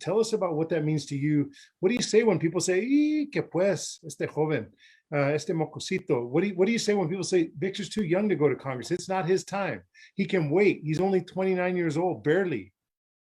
Tell us about what that means to you. What do you say when people say, "Y que pues, este joven, este mocosito"? What do you say when people say Victor's too young to go to Congress? It's not his time. He can wait. He's only 29 years old, barely.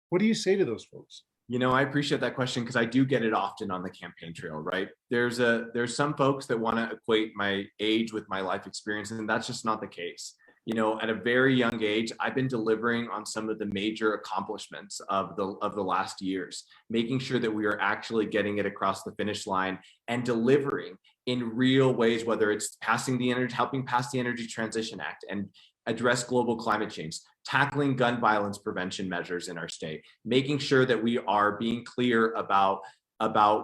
What do you say to those folks? I appreciate that question because I do get it often on the campaign trail, right? There's some folks that want to equate my age with my life experience, and that's just not the case. At a very young age, I've been delivering on some of the major accomplishments of the last years, making sure that we are actually getting it across the finish line and delivering in real ways, whether it's helping pass the Energy Transition Act and address global climate change, tackling gun violence prevention measures in our state, making sure that we are being clear about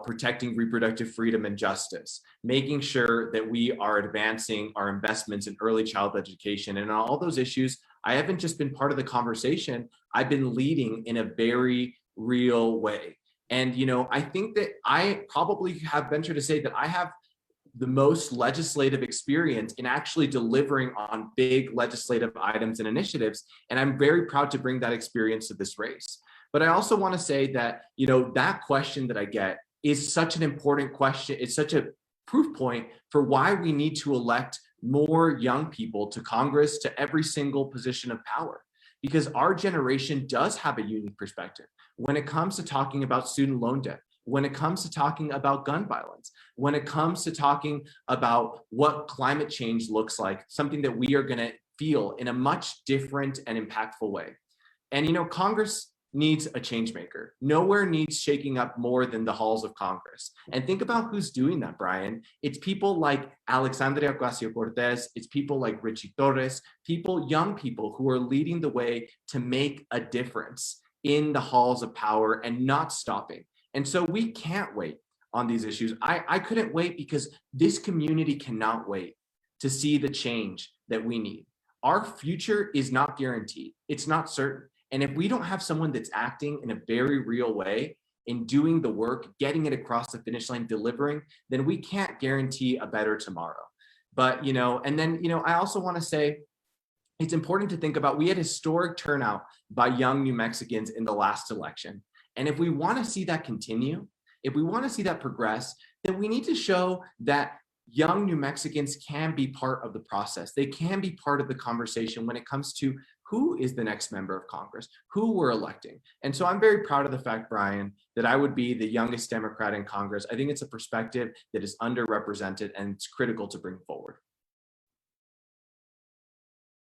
protecting reproductive freedom and justice, making sure that we are advancing our investments in early childhood education. And on all those issues, I haven't just been part of the conversation, I've been leading in a very real way. And, I think that I probably have ventured to say that I have the most legislative experience in actually delivering on big legislative items and initiatives. And I'm very proud to bring that experience to this race. But I also want to say that, that question that I get is such an important question. It's such a proof point for why we need to elect more young people to Congress, to every single position of power, because our generation does have a unique perspective when it comes to talking about student loan debt, when it comes to talking about gun violence, when it comes to talking about what climate change looks like, something that we are going to feel in a much different and impactful way. And, Congress needs a change maker. Nowhere needs shaking up more than the halls of Congress. And think about who's doing that, Brian. It's people like Alexandria Ocasio-Cortez. It's people like Richie Torres, young people who are leading the way to make a difference in the halls of power and not stopping. And so we can't wait on these issues. I couldn't wait because this community cannot wait to see the change that we need. Our future is not guaranteed. It's not certain. And if we don't have someone that's acting in a very real way, in doing the work, getting it across the finish line, delivering, then we can't guarantee a better tomorrow. But, I also want to say, it's important to think about, we had historic turnout by young New Mexicans in the last election. And if we want to see that continue, if we want to see that progress, then we need to show that young New Mexicans can be part of the process. They can be part of the conversation when it comes to who is the next member of Congress, who we're electing. And so I'm very proud of the fact, Brian, that I would be the youngest Democrat in Congress. I think it's a perspective that is underrepresented and it's critical to bring forward.